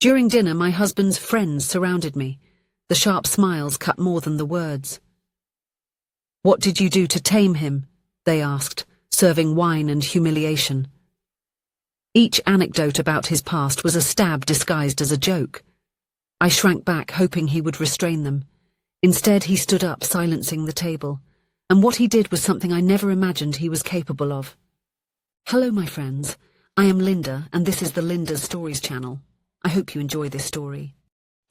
During dinner, my husband's friends surrounded me. The sharp smiles cut more than the words. "What did you do to tame him?" they asked, serving wine and humiliation. Each anecdote about his past was a stab disguised as a joke. I shrank back, hoping he would restrain them. Instead, he stood up, silencing the table. And what he did was something I never imagined he was capable of. Hello, my friends. I am Linda, and this is the Linda's Stories channel. I hope you enjoy this story.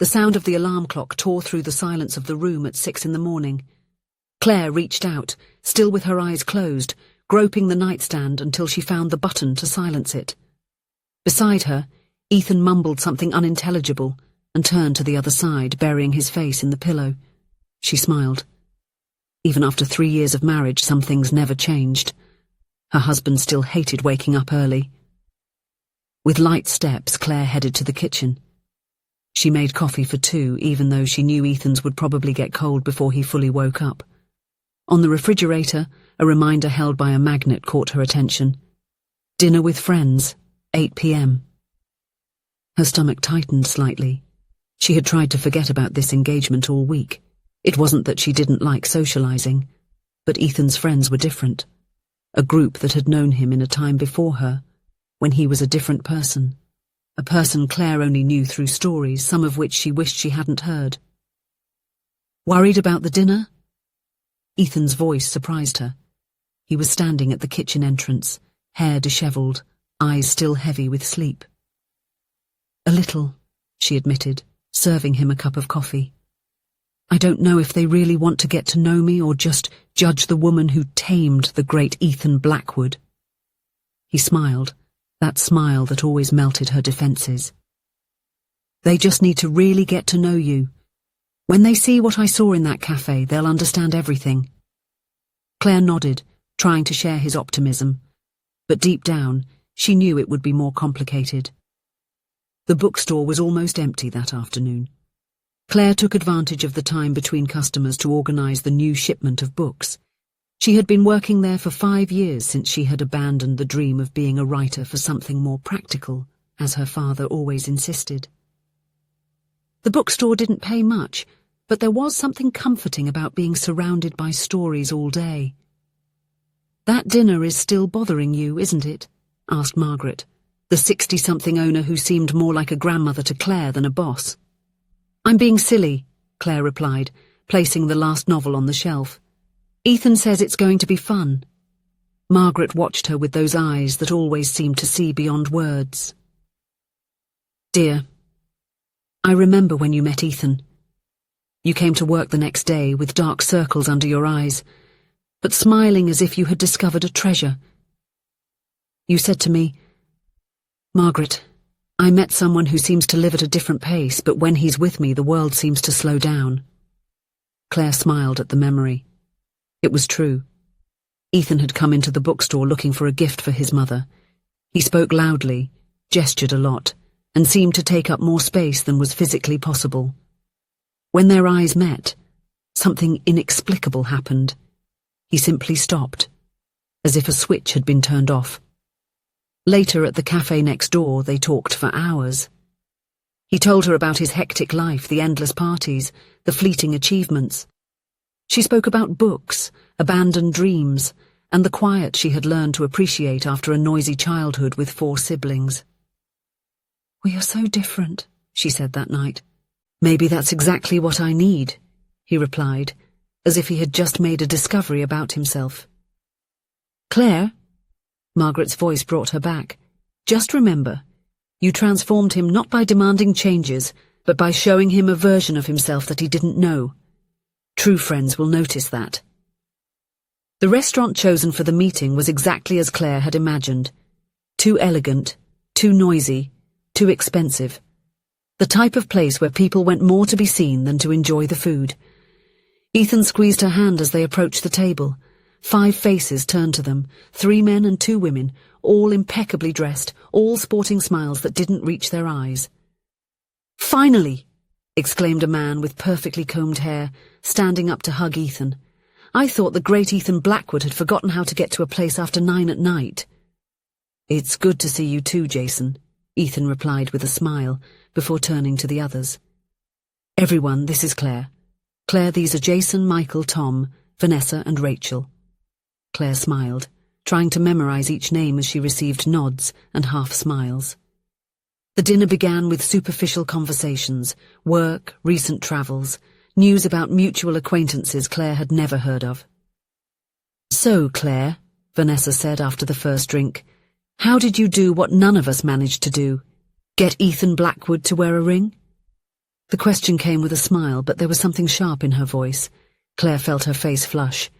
The sound of the alarm clock tore through the silence of the room at 6 in the morning. Claire reached out, still with her eyes closed, groping the nightstand until she found the button to silence it. Beside her, Ethan mumbled something unintelligible and turned to the other side, burying his face in the pillow. She smiled. Even after 3 years of marriage, some things never changed. Her husband still hated waking up early. With light steps, Claire headed to the kitchen. She made coffee for 2, even though she knew Ethan's would probably get cold before he fully woke up. On the refrigerator, a reminder held by a magnet caught her attention. Dinner with friends, 8 p.m. Her stomach tightened slightly. She had tried to forget about this engagement all week. It wasn't that she didn't like socializing, but Ethan's friends were different. A group that had known him in a time before her, when he was a different person. A person Claire only knew through stories, some of which she wished she hadn't heard. Worried about the dinner? Ethan's voice surprised her. He was standing at the kitchen entrance, hair disheveled, eyes still heavy with sleep. A little, she admitted, serving him a cup of coffee. I don't know if they really want to get to know me or just judge the woman who tamed the great Ethan Blackwood. He smiled, that smile that always melted her defenses. They just need to really get to know you. When they see what I saw in that cafe, they'll understand everything. Claire nodded, trying to share his optimism, but deep down, she knew it would be more complicated. The bookstore was almost empty that afternoon. Claire took advantage of the time between customers to organize the new shipment of books. She had been working there for 5 years since she had abandoned the dream of being a writer for something more practical, as her father always insisted. The bookstore didn't pay much, but there was something comforting about being surrounded by stories all day. That dinner is still bothering you, isn't it? Asked Margaret, the 60-something owner who seemed more like a grandmother to Claire than a boss. I'm being silly, Claire replied, placing the last novel on the shelf. Ethan says it's going to be fun. Margaret watched her with those eyes that always seemed to see beyond words. Dear, I remember when you met Ethan. You came to work the next day with dark circles under your eyes, but smiling as if you had discovered a treasure. You said to me, Margaret, I met someone who seems to live at a different pace, but when he's with me, the world seems to slow down. Claire smiled at the memory. It was true. Ethan had come into the bookstore looking for a gift for his mother. He spoke loudly, gestured a lot, and seemed to take up more space than was physically possible. When their eyes met, something inexplicable happened. He simply stopped, as if a switch had been turned off. Later at the cafe next door, they talked for hours. He told her about his hectic life, the endless parties, the fleeting achievements. She spoke about books, abandoned dreams, and the quiet she had learned to appreciate after a noisy childhood with 4 siblings. We are so different, she said that night. Maybe that's exactly what I need, he replied, as if he had just made a discovery about himself. Claire? Margaret's voice brought her back. Just remember, you transformed him not by demanding changes, but by showing him a version of himself that he didn't know. True friends will notice that. The restaurant chosen for the meeting was exactly as Claire had imagined. Too elegant, too noisy, too expensive. The type of place where people went more to be seen than to enjoy the food. Ethan squeezed her hand as they approached the table. 5 faces turned to them, 3 men and 2 women, all impeccably dressed, all sporting smiles that didn't reach their eyes. Finally! Exclaimed a man with perfectly combed hair, standing up to hug Ethan. I thought the great Ethan Blackwood had forgotten how to get to a place after 9 at night. It's good to see you too, Jason, Ethan replied with a smile, before turning to the others. Everyone, this is Claire. Claire, these are Jason, Michael, Tom, Vanessa and Rachel. Claire smiled, trying to memorize each name as she received nods and half smiles. The dinner began with superficial conversations, work, recent travels, news about mutual acquaintances Claire had never heard of. So, Claire, Vanessa said after the first drink, how did you do what none of us managed to do? Get Ethan Blackwood to wear a ring? The question came with a smile, but there was something sharp in her voice. Claire felt her face flush.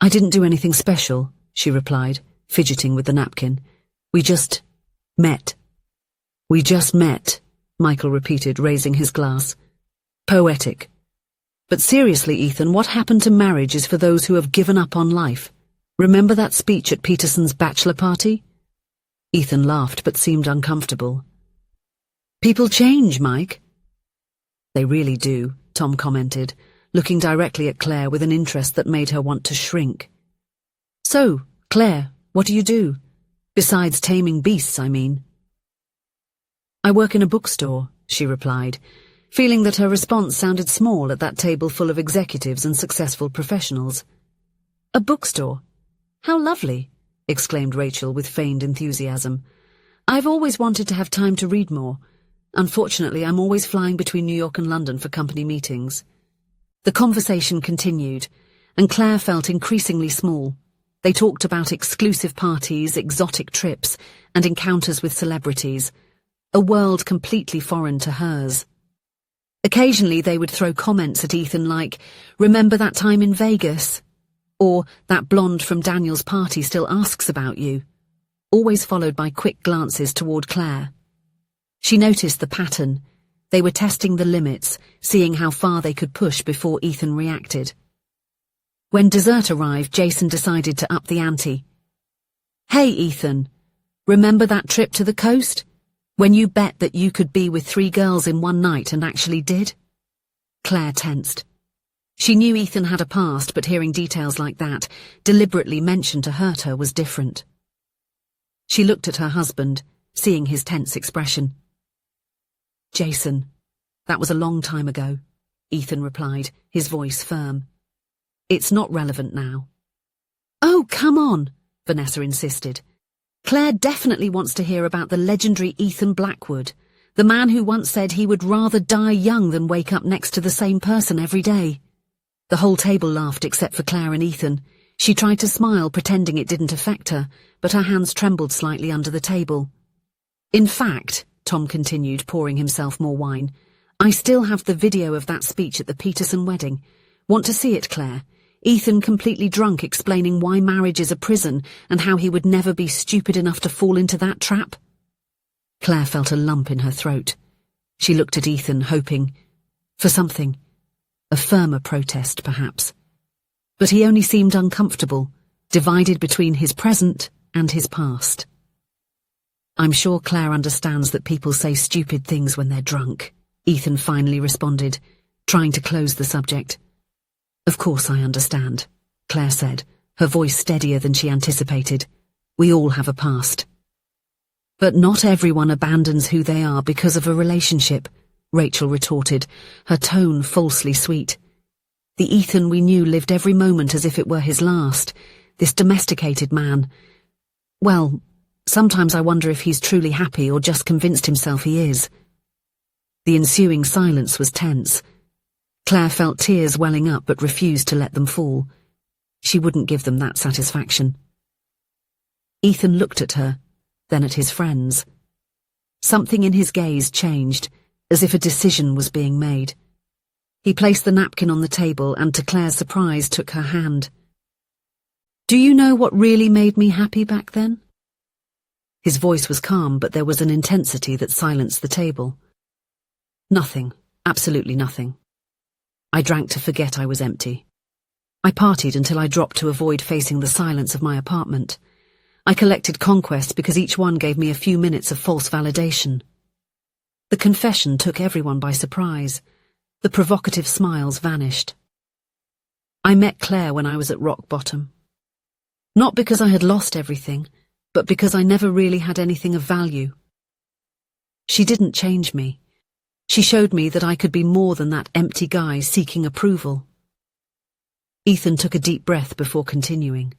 I didn't do anything special, she replied, fidgeting with the napkin. We just met. We just met, Michael repeated, raising his glass. Poetic. But seriously, Ethan, what happened to marriage is for those who have given up on life. Remember that speech at Peterson's bachelor party? Ethan laughed but seemed uncomfortable. People change, Mike. They really do, Tom commented, looking directly at Claire with an interest that made her want to shrink. So, Claire, what do you do? Besides taming beasts, I mean. I work in a bookstore, she replied, feeling that her response sounded small at that table full of executives and successful professionals. A bookstore? How lovely, exclaimed Rachel with feigned enthusiasm. I've always wanted to have time to read more. Unfortunately, I'm always flying between New York and London for company meetings. The conversation continued, and Claire felt increasingly small. They talked about exclusive parties, exotic trips, and encounters with celebrities, a world completely foreign to hers. Occasionally they would throw comments at Ethan like, remember that time in Vegas? Or, that blonde from Daniel's party still asks about you, always followed by quick glances toward Claire. She noticed the pattern. They were testing the limits, seeing how far they could push before Ethan reacted. When dessert arrived, Jason decided to up the ante. Hey, Ethan, remember that trip to the coast? When you bet that you could be with 3 girls in one night and actually did? Claire tensed. She knew Ethan had a past, but hearing details like that, deliberately mentioned to hurt her, was different. She looked at her husband, seeing his tense expression. Jason, that was a long time ago, Ethan replied, his voice firm. It's not relevant now. Oh, come on, Vanessa insisted. Claire definitely wants to hear about the legendary Ethan Blackwood, the man who once said he would rather die young than wake up next to the same person every day. The whole table laughed except for Claire and Ethan. She tried to smile, pretending it didn't affect her, but her hands trembled slightly under the table. In fact, Tom continued, pouring himself more wine, I still have the video of that speech at the Peterson wedding. Want to see it, Claire? Ethan completely drunk explaining why marriage is a prison and how he would never be stupid enough to fall into that trap. Claire felt a lump in her throat. She looked at Ethan, hoping for something. A firmer protest, perhaps. But he only seemed uncomfortable, divided between his present and his past. I'm sure Claire understands that people say stupid things when they're drunk, Ethan finally responded, trying to close the subject. Of course I understand, Claire said, her voice steadier than she anticipated. We all have a past. But not everyone abandons who they are because of a relationship, Rachel retorted, her tone falsely sweet. The Ethan we knew lived every moment as if it were his last, this domesticated man. Well, sometimes I wonder if he's truly happy or just convinced himself he is. The ensuing silence was tense. Claire felt tears welling up but refused to let them fall. She wouldn't give them that satisfaction. Ethan looked at her, then at his friends. Something in his gaze changed, as if a decision was being made. He placed the napkin on the table and, to Claire's surprise, took her hand. Do you know what really made me happy back then? His voice was calm, but there was an intensity that silenced the table. Nothing, absolutely nothing. I drank to forget I was empty. I partied until I dropped to avoid facing the silence of my apartment. I collected conquests because each one gave me a few minutes of false validation. The confession took everyone by surprise. The provocative smiles vanished. I met Claire when I was at rock bottom. Not because I had lost everything, but because I never really had anything of value. She didn't change me. She showed me that I could be more than that empty guy seeking approval. Ethan took a deep breath before continuing.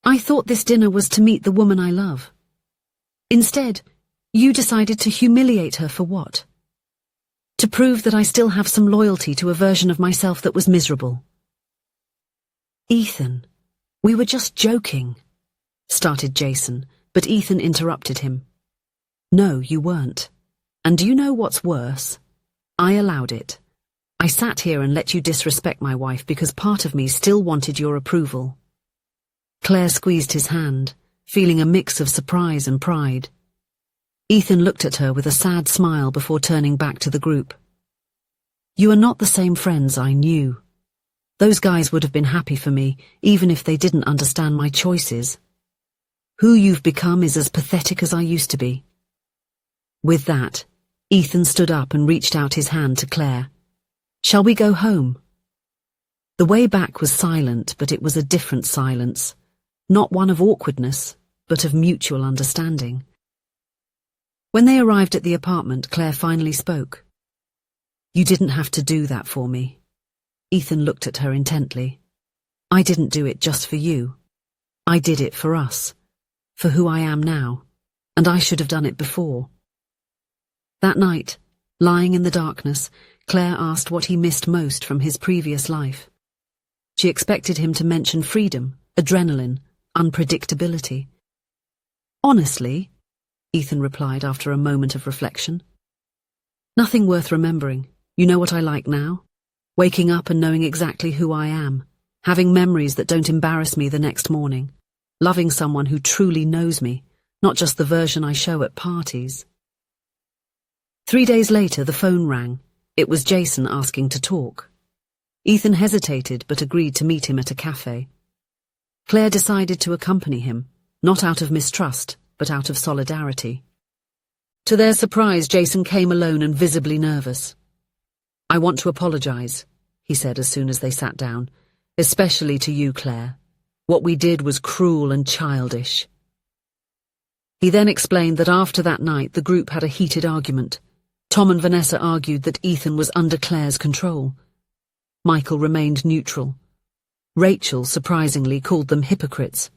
I thought this dinner was to meet the woman I love. Instead, you decided to humiliate her for what? To prove that I still have some loyalty to a version of myself that was miserable. Ethan, we were just joking, started Jason, but Ethan interrupted him. No, you weren't. And do you know what's worse? I allowed it. I sat here and let you disrespect my wife because part of me still wanted your approval. Claire squeezed his hand, feeling a mix of surprise and pride. Ethan looked at her with a sad smile before turning back to the group. You are not the same friends I knew. Those guys would have been happy for me, even if they didn't understand my choices. Who you've become is as pathetic as I used to be. With that, Ethan stood up and reached out his hand to Claire. Shall we go home? The way back was silent, but it was a different silence. Not one of awkwardness, but of mutual understanding. When they arrived at the apartment, Claire finally spoke. You didn't have to do that for me. Ethan looked at her intently. I didn't do it just for you. I did it for us, for who I am now, and I should have done it before. That night, lying in the darkness, Claire asked what he missed most from his previous life. She expected him to mention freedom, adrenaline, unpredictability. Honestly, Ethan replied after a moment of reflection. Nothing worth remembering. You know what I like now? Waking up and knowing exactly who I am, having memories that don't embarrass me the next morning, loving someone who truly knows me, not just the version I show at parties. 3 days later, the phone rang. It was Jason asking to talk. Ethan hesitated but agreed to meet him at a cafe. Claire decided to accompany him, not out of mistrust, but out of solidarity. To their surprise, Jason came alone and visibly nervous. I want to apologize, he said as soon as they sat down, especially to you, Claire. What we did was cruel and childish. He then explained that after that night the group had a heated argument. Tom and Vanessa argued that Ethan was under Claire's control. Michael remained neutral. Rachel, surprisingly, called them hypocrites.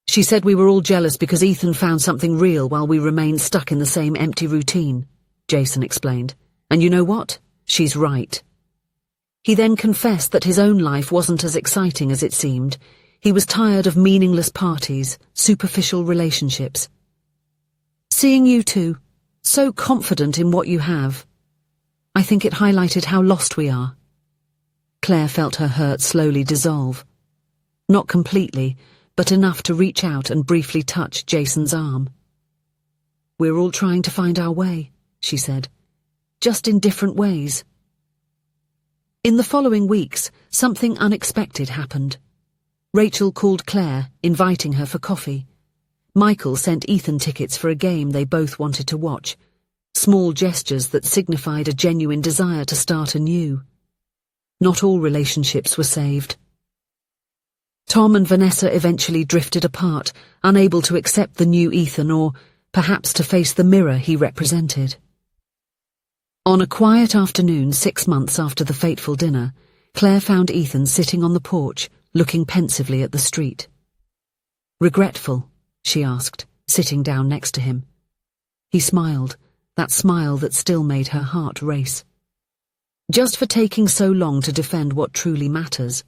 She said we were all jealous because Ethan found something real while we remained stuck in the same empty routine, Jason explained. And you know what? She's right. He then confessed that his own life wasn't as exciting as it seemed. He was tired of meaningless parties, superficial relationships. Seeing you two, so confident in what you have, I think it highlighted how lost we are. Claire felt her hurt slowly dissolve. Not completely, but enough to reach out and briefly touch Jason's arm. We're all trying to find our way, she said, just in different ways. In the following weeks, something unexpected happened. Rachel called Claire, inviting her for coffee. Michael sent Ethan tickets for a game they both wanted to watch, small gestures that signified a genuine desire to start anew. Not all relationships were saved. Tom and Vanessa eventually drifted apart, unable to accept the new Ethan or perhaps to face the mirror he represented. On a quiet afternoon 6 months after the fateful dinner, Claire found Ethan sitting on the porch, looking pensively at the street. Regretful? She asked, sitting down next to him. He smiled, that smile that still made her heart race. Just for taking so long to defend what truly matters.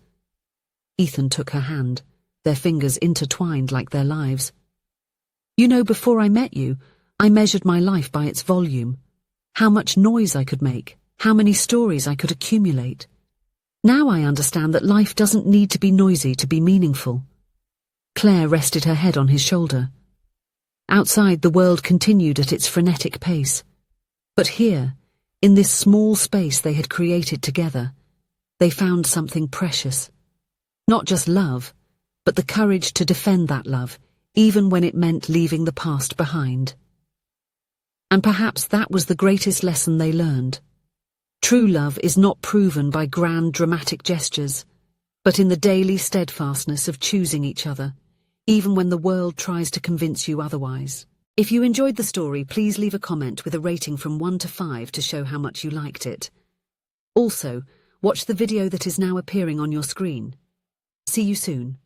Ethan took her hand, their fingers intertwined like their lives. You know, before I met you, I measured my life by its volume. How much noise I could make, how many stories I could accumulate. Now I understand that life doesn't need to be noisy to be meaningful. Claire rested her head on his shoulder. Outside, the world continued at its frenetic pace. But here, in this small space they had created together, they found something precious. Not just love, but the courage to defend that love, even when it meant leaving the past behind. And perhaps that was the greatest lesson they learned. True love is not proven by grand dramatic gestures, but in the daily steadfastness of choosing each other, even when the world tries to convince you otherwise. If you enjoyed the story, please leave a comment with a rating from 1 to 5 to show how much you liked it. Also, watch the video that is now appearing on your screen. See you soon.